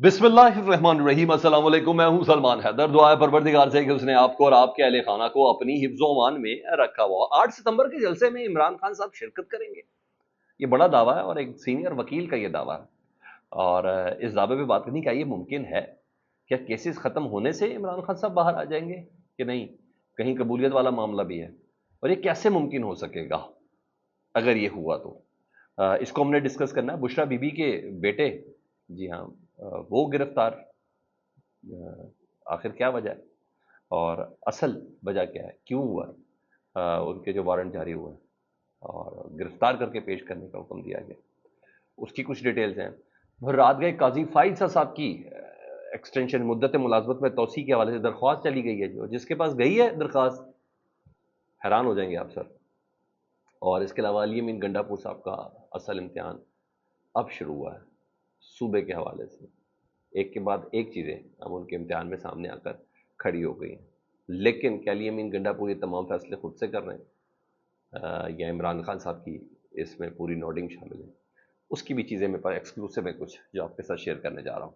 बिस्मिल्लाहिर्रहमानिर्रहीम। अस्सलाम वालेकुम। मैं हूं सलमान हैदर। दुआ है परवरदिगार से कि उसने आपको और आपके अहले खाना को अपनी हिफ्ज़ो अमान में रखा हुआ। 8 सितंबर के जलसे में इमरान खान साहब शिरकत करेंगे, ये बड़ा दावा है और एक सीनियर वकील का ये दावा है। और इस दावे पे बात करनी, क्या ये मुमकिन है? क्या केसेस खत्म होने से इमरान खान साहब बाहर आ जाएंगे कि नहीं? कहीं कबूलियत वाला मामला भी है, और ये कैसे मुमकिन हो सकेगा अगर ये हुआ तो? इसको हमने डिस्कस करना है। बुशरा बीबी के बेटे, जी हाँ, वो गिरफ्तार, आखिर क्या वजह है और असल वजह क्या है, क्यों हुआ है? उनके जो वारंट जारी हुए हैं और गिरफ्तार करके पेश करने का हुक्म दिया गया, उसकी कुछ डिटेल्स हैं। और रात गए काजी फाइज साहब की एक्सटेंशन मुद्दत मुलाजमत में तोसी के हवाले से दरख्वास्त चली गई है, जो जिसके पास गई है दरख्वास्त, हैरान हो जाएंगे आप सर। और इसके अलावा अली अमीन गंडापुर साहब का असल इम्तिहान अब शुरू हुआ है सूबे के हवाले से। एक के बाद एक चीज़ें अब उनके इम्तिहान में सामने आकर खड़ी हो गई हैं। लेकिन क्या अली अमीन गंडापुर ये तमाम फैसले खुद से कर रहे हैं, या इमरान खान साहब की इसमें पूरी नोडिंग शामिल है? उसकी भी चीज़ें मेरे पास एक्सक्लूसिव है कुछ, जो आपके साथ शेयर करने जा रहा हूँ।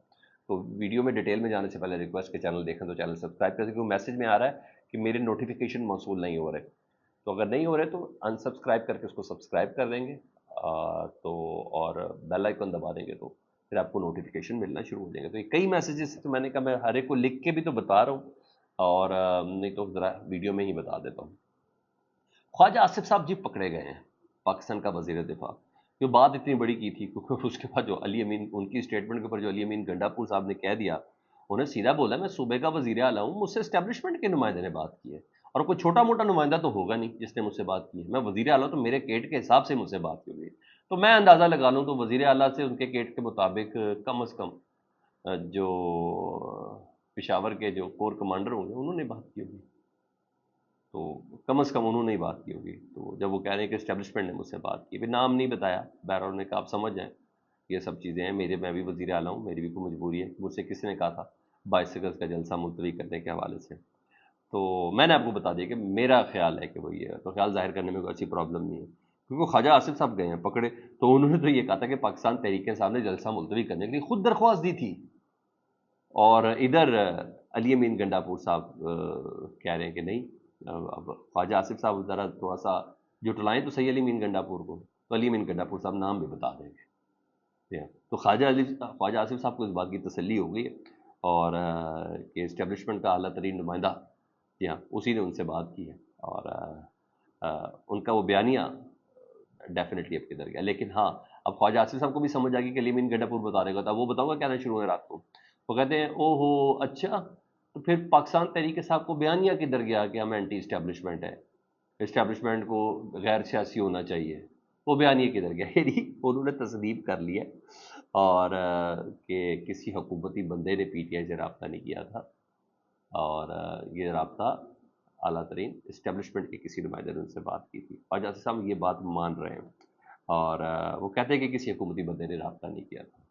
तो वीडियो में डिटेल में जाने से पहले रिक्वेस्ट के चैनल देखें तो चैनल सब्सक्राइब करें, क्योंकि मैसेज में आ रहा है कि मेरे नोटिफिकेशन मौसूल नहीं हो रहे। तो अगर नहीं हो रहे तो अनसब्सक्राइब करके उसको सब्सक्राइब कर देंगे, तो और बेल आइकन दबा देंगे तो फिर आपको नोटिफिकेशन मिलना शुरू हो जाएंगे। तो ये कई मैसेजेस, तो मैंने कहा मैं हर एक को लिख के भी तो बता रहा हूँ, और नहीं तो ज़रा वीडियो में ही बता देता हूँ। ख्वाजा आसिफ साहब जी पकड़े गए हैं, पाकिस्तान का वजीर दिफा। जो बात इतनी बड़ी की थी, क्योंकि उसके बाद जो अली अमीन, उनकी स्टेटमेंट के ऊपर जो अली अमीन गंडापुर साहब ने कह दिया, उन्हें सीधा बोला मैं सूबे का वजीर आला हूँ, मुझसे एस्टेब्लिशमेंट के नुमाइंदे ने बात की है, और कोई छोटा मोटा नुमाइंदा तो होगा नहीं जिसने मुझसे बात की है। मैं वजीर आला, तो मेरे केट के हिसाब से मुझसे बात की होगी। तो मैं अंदाज़ा लगा लूँ तो वजीर आला से उनके केट के मुताबिक कम अज़ कम जो पिशावर के जो कोर कमांडर होंगे उन्होंने बात की होगी, तो कम से कम उन्होंने ही बात की होगी। तो जब वो कह रहे हैं कि एस्टेब्लिशमेंट ने मुझसे बात की, फिर नाम नहीं बताया, बहरहाल ने कहा आप समझ जाएं ये सब चीज़ें हैं, मैं भी वजीर आला हूँ, मेरी भी कोई मजबूरी है। मुझसे किसी ने कहा था 22 अगस्त का जलसा मुलतवी करने के हवाले से, तो मैंने आपको बता दिया कि मेरा ख्याल है कि वो ये है, तो ख्याल जाहिर करने में कोई अच्छी प्रॉब्लम नहीं है, क्योंकि वो ख्वाजा आसिफ साहब गए हैं पकड़े, तो उन्होंने तो ये कहा था कि पाकिस्तान तहरीक इंसाफ ने जलसा मुलतवी करने के लिए खुद दरख्वास्त दी थी। और इधर अली अमीन गंडापुर साहब कह रहे हैं कि नहीं, अब ख्वाजा आसिफ साहब ज़रा थोड़ा सा जुटलाएं तो सही अली अमीन गंडापुर को, तो अली अमीन गंडापुर साहब नाम भी बता देंगे। जी हाँ। तो ख्वाजा आसिफ साहब को इस बात की तसल्ली हो गई है, और कि इस्टेब्लिशमेंट का आला तरीन नुमाइंदा, जी हाँ, उसी ने उनसे बात की है, और उनका वो बयानिया डेफिनेटली अब किधर गया। लेकिन हाँ, अब ख्वाजा आसिफ साहब को भी समझ आ गई कि अली अमीन गंडापुर बता देगा, तो वो बताऊंगा क्या ना शुरू है रात को। वो कहते हैं ओहो अच्छा, तो फिर पाकिस्तान तहरीक साहब को बयानिया किधर गया कि हम एंटी इस्टेब्लिशमेंट है, इस्टेब्लिशमेंट को गैर सियासी होना चाहिए, वो बयानिया किधर गया? यानी उन्होंने तस्दीक कर लिया, और कि किसी हुकूमती बंदे ने पीटीआई से रब्ता नहीं किया था, और ये रब्ता आला तरीन इस्टेब्लिशमेंट के किसी नुमाइंदे ने उनसे बात की थी। ख्वाजा आसिफ साहब ये बात मान रहे हैं, और वो कहते हैं कि किसी हुकूमती बंदे ने रब्ता नहीं किया था।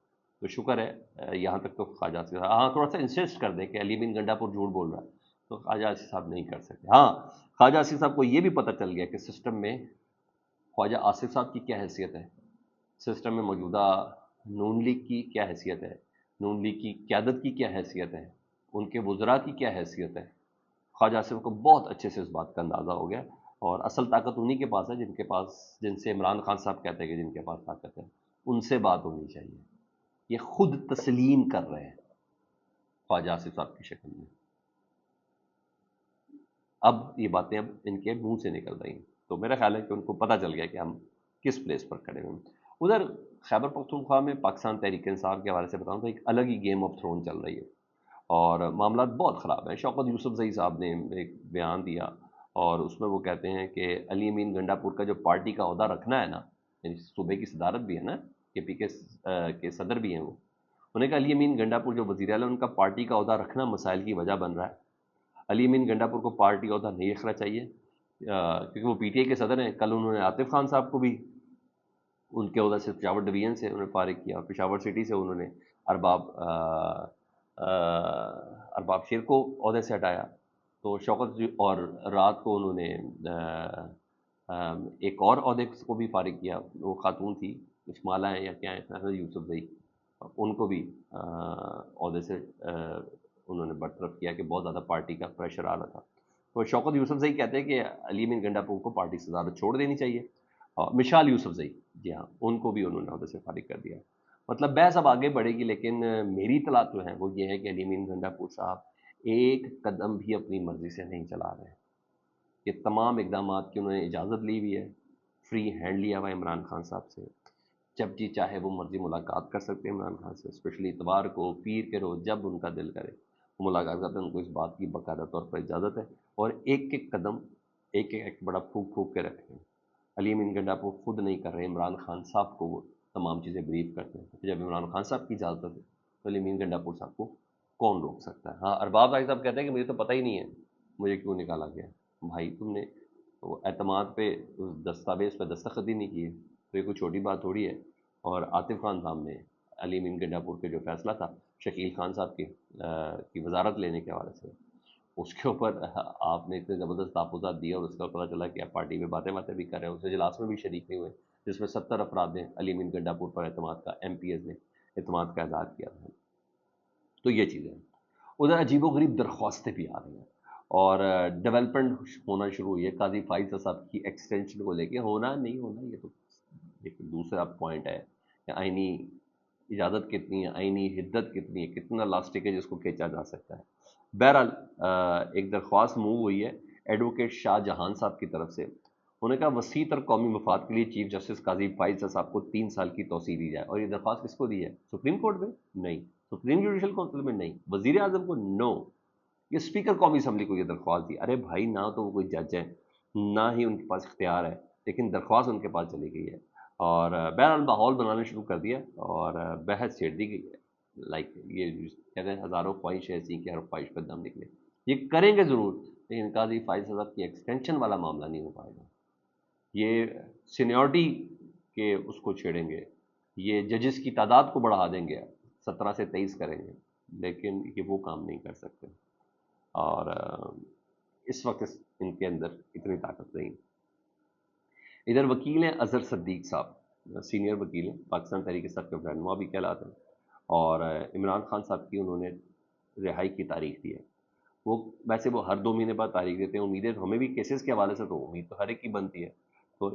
तो शुक्र है, यहाँ तक तो ख्वाजा आसिफ साहब, हाँ, थोड़ा सा इंसिस्ट कर दें कि अली बिन गंडापुर झूठ बोल रहा है, तो ख्वाजा आसिफ साहब नहीं कर सकते। हाँ, ख्वाजा आसिफ साहब को ये भी पता चल गया कि सिस्टम में ख्वाजा आसिफ साहब की क्या हैसियत है, सिस्टम में मौजूदा नून लीग की क्या हैसियत है, नून लीग की क़यादत की क्या हैसियत है, उनके वज़रा की क्या हैसियत है। ख्वाजा आसिफ को बहुत अच्छे से इस बात का अंदाज़ा हो गया, और असल ताकत उन्हीं के पास है जिनके पास, जिनसे इमरान खान साहब कहते हैं कि जिनके पास ताकत है, उनसे बात होनी चाहिए। ये खुद तस्लीम कर रहे हैं ख्वाजा आसिफ साहब की शक्ल में। अब ये बातें अब इनके मुंह से निकल रही हैं, तो मेरा ख्याल है कि उनको पता चल गया कि हम किस प्लेस पर खड़े हैं। उधर खैबर पख्तूनख्वा में पाकिस्तान तहरीक इंसाफ के हवाले से बताऊँ तो एक अलग ही गेम ऑफ थ्रोन चल रही है, और मामला बहुत ख़राब है। शौकत यूसुफजई साहब ने एक बयान दिया, और उसमें वो कहते हैं कि अली अमीन गंडापुर का जो पार्टी का ओहदा रखना है ना, यानी सूबे की सदारत भी है ना, के पी के सदर भी हैं वो, उन्होंने कहा अली अमीन गंडापुर जो वज़ीर आला, उनका पार्टी का ओहदा रखना मसाइल की वजह बन रहा है। अली अमीन गंडापुर को पार्टी ओहदा नहीं रखना चाहिए, क्योंकि वो पीटीआई के सदर हैं। कल उन्होंने आतिफ खान साहब को भी उनके ओहदा से पेशावर डिवीजन से उन्होंने फारिग किया, और पेशावर सिटी से उन्होंने अरबाब अरबाब शेर को ओहदे से हटाया। तो शौकत, और रात को उन्होंने एक और ओहदे को भी फारिग किया, वो खातून थी, इस्माला है या क्या है, यूसुफ जई, ان کو بھی عہدے سے انہوں نے برطرف کیا کہ بہت زیادہ پارٹی کا پریشر آ رہا تھا. تو شوکت یوسف زئی کہتے ہیں کہ علی امین گنڈاپور کو پارٹی سے زیادہ چھوڑ دینی چاہیے. اور مشال یوسف زئی، جی ہاں، ان کو بھی انہوں نے عہدے سے فارغ کر دیا. مطلب بحث اب آگے بڑھے گی، لیکن میری اطلاعات جو ہیں وہ یہ ہے کہ علی امین گنڈاپور صاحب ایک قدم بھی اپنی مرضی سے نہیں چلا رہے ہیں. یہ تمام اقدامات کی انہوں نے اجازت لی ہوئی ہے، فری ہینڈ لیا ہوا ہے عمران خان صاحب سے. جب جی چاہے وہ مرضی ملاقات کر سکتے ہیں عمران خان سے، اسپیشلی اتوار کو، پیر کے روز، جب ان کا دل کرے وہ ملاقات کرتے ہیں. ان کو اس بات کی باقاعدہ طور پر اجازت ہے، اور ایک ایک قدم ایک ایک بڑا پھونک پھونک کے رکھتے ہیں. علی امین گنڈاپور خود نہیں کر رہے، عمران خان صاحب کو وہ تمام چیزیں بریف کرتے ہیں. جب عمران خان صاحب کی اجازت ہے تو علی امین گنڈاپور صاحب کو کون روک سکتا ہے؟ ہاں، ارباب بھائی صاحب کہتے ہیں کہ مجھے تو پتہ ہی نہیں ہے مجھے کیوں نکالا گیا. بھائی تم نے وہ اعتماد پہ اس دستاویز پہ دستخط ہی نہیں کیے، تو یہ کوئی چھوٹی بات تھوڑی ہے. اور عاطف خان صاحب نے علی امین گنڈاپور کے جو فیصلہ تھا شکیل خان صاحب کی وزارت لینے کے حوالے سے، اس کے اوپر آپ نے اتنے زبردست تحفظات دیے، اور اس کا پتہ چلا کہ آپ پارٹی میں باتیں باتیں بھی کر رہے ہیں. اس اجلاس میں بھی شریک نہیں ہوئے جس میں 70 افراد نے علی امین گنڈاپور پر اعتماد کا، ایم پی ایز نے اعتماد کا اظہار کیا تھا. تو یہ چیزیں ہیں. ادھر عجیب و غریب درخواستیں بھی آ رہی ہیں، اور ڈیولپمنٹ ہونا شروع ہوئی ہے. قاضی فائز صاحب کی ایکسٹینشن کو لے کے ہونا نہیں ہونا یہ تو ایک دوسرا پوائنٹ ہے کہ آئینی اجازت کتنی ہے، آئینی حدت کتنی ہے، کتنا لاسٹک ہے جس کو کھینچا جا سکتا ہے. بہرحال ایک درخواست موو ہوئی ہے ایڈوکیٹ شاہ جہان صاحب کی طرف سے. انہوں نے کہا وسیع تر قومی مفاد کے لیے چیف جسٹس قاضی فائز صاحب کو 3 سال کی توسیع دی جائے. اور یہ درخواست کس کو دی ہے؟ سپریم کورٹ میں نہیں، سپریم جوڈیشل کونسل میں نہیں، وزیر اعظم کو نو، یہ اسپیکر قومی اسمبلی کو یہ درخواست دی. ارے بھائی، نہ تو وہ کوئی جج ہے، نہ ہی ان کے پاس اختیار ہے، لیکن درخواست ان کے پاس چلی گئی ہے. اور بہرحال ماحول بنانا شروع کر دیا، اور بحث چھیڑ دی گئی ہے. لائک یہ کہتے ہیں ہزاروں خواہش ایسی کہ ہر خواہش پہ دم نکلے. یہ کریں گے ضرور، لیکن قاضی فائز صاحب کی ایکسٹینشن والا معاملہ نہیں ہو پائے گا. یہ سینیورٹی کے اس کو چھیڑیں گے، یہ ججز کی تعداد کو بڑھا دیں گے، 17 سے 23 کریں گے، لیکن یہ وہ کام نہیں کر سکتے. اور اس وقت ان کے اندر اتنی طاقت نہیں. ادھر وکیل ہیں اظہر صدیق صاحب، سینئر وکیل ہیں، پاکستان تحریک انصاف کے رہنما بھی کہلاتے ہیں، اور عمران خان صاحب کی انہوں نے رہائی کی تاریخ دی ہے. وہ ویسے وہ ہر 2 مہینے بعد تاریخ دیتے ہیں. امیدیں ہمیں بھی کیسز کے حوالے سے تو امید تو ہر ایک کی بنتی ہے. تو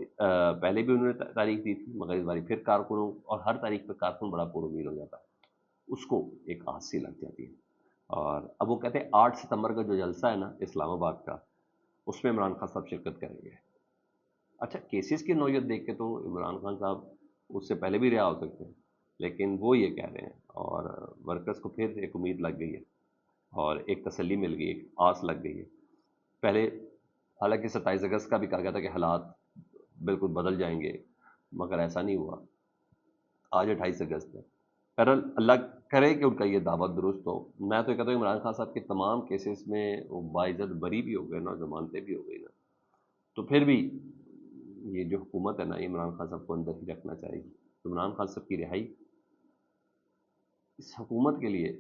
پہلے بھی انہوں نے تاریخ دی تھی، مگر اس باری پھر کارکنوں، اور ہر تاریخ پہ کارکن بڑا پر امید ہو جاتا ہے، اس کو ایک آس سی لگ جاتی ہے. اور اب وہ کہتے ہیں 8 ستمبر کا جو جلسہ ہے نا اسلام آباد کا، اس میں عمران خان صاحب شرکت کریں گے. اچھا، کیسز کی نوعیت دیکھ کے تو عمران خان صاحب اس سے پہلے بھی رہا ہو سکتے ہیں، لیکن وہ یہ کہہ رہے ہیں، اور ورکرز کو پھر ایک امید لگ گئی ہے، اور ایک تسلی مل گئی، ایک آس لگ گئی ہے. پہلے حالانکہ 27 اگست کا بھی کہا گیا تھا کہ حالات بالکل بدل جائیں گے، مگر ایسا نہیں ہوا. آج 28 اگست ہے. بہرحال اللہ کرے کہ ان کا یہ دعوت درست ہو. میں تو یہ کہتا ہوں عمران خان صاحب کے تمام کیسز میں وہ باعزت بری بھی ہو گئے نا، ضمانتیں بھی ہو گئی نا، تو پھر بھی یہ جو حکومت ہے نا، عمران خان صاحب کو اندر ہی رکھنا چاہے گی. عمران خان صاحب کی رہائی اس حکومت کے لیے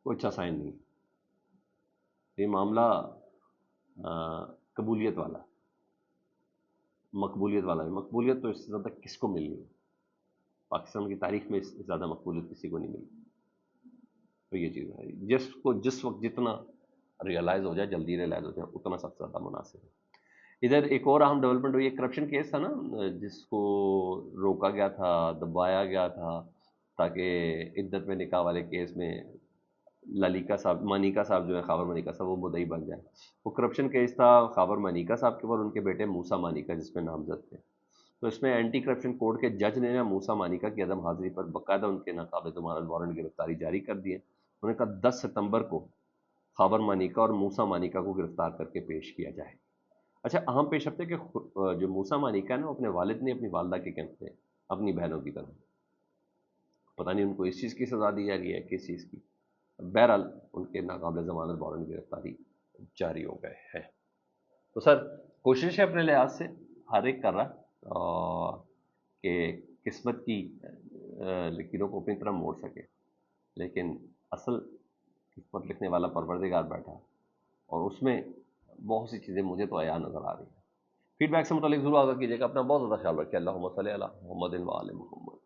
کوئی اچھا سائن نہیں. یہ معاملہ قبولیت والا، مقبولیت والا ہے. مقبولیت تو اس سے زیادہ کس کو ملنی ہے؟ پاکستان کی تاریخ میں اس سے زیادہ مقبولیت کسی کو نہیں ملی. تو یہ چیز ہے، جس کو جس وقت جتنا ریئلائز ہو جائے، جلدی ریئلائز ہو جائے، اتنا سب سے زیادہ مناسب ہے. ادھر ایک اور اہم ڈیولپمنٹ ہوئی، ایک کرپشن کیس تھا نا، جس کو روکا گیا تھا، دبایا گیا تھا، تاکہ عدت میں نکاح والے کیس میں للیکا صاحب، مانیکا صاحب جو ہے، خاور مانیکا صاحب، وہ مدعی بن جائے. وہ کرپشن کیس تھا خاور مانیکا صاحب کے اوپر، ان کے بیٹے موسیٰ مانیکا جس میں نامزد تھے. تو اس میں اینٹی کرپشن کوڈ کے جج نے نا موسیٰ مانیکا کی عدم حاضری پر باقاعدہ ان کے ناقابل ضمانت وارنٹ گرفتاری جاری کر دیے. انہوں نے کہا 10 ستمبر کو خاور مانیکا اور موسیٰ مانیکا کو گرفتار کر کے پیش کیا جائے. اچھا، اہم پیش رفت ہے کہ جو موسیٰ مانیکا ہے نا، وہ اپنے والد نے اپنی والدہ کے کیمپ تھے، اپنی بہنوں کی طرف. پتہ نہیں ان کو اس چیز کی سزا دی جا رہی ہے کس چیز کی. بہرحال ان کے ناقابل ضمانت وارنٹ گرفتاری جاری ہو گئے ہیں. تو سر، کوشش ہے اپنے لحاظ سے ہر ایک کر رہا کہ قسمت کی لکیروں کو اپنی طرف موڑ سکے، لیکن اصل قسمت لکھنے والا پروردگار بیٹھا، اور اس میں بہت سی چیزیں مجھے تو عیاں نظر آ رہی ہیں. فیڈ بیک سے متعلق ضرور آگاہ کیجیے گا. اپنا بہت زیادہ خیال رکھیے. اللہم صلی علی محمد و آل محمد.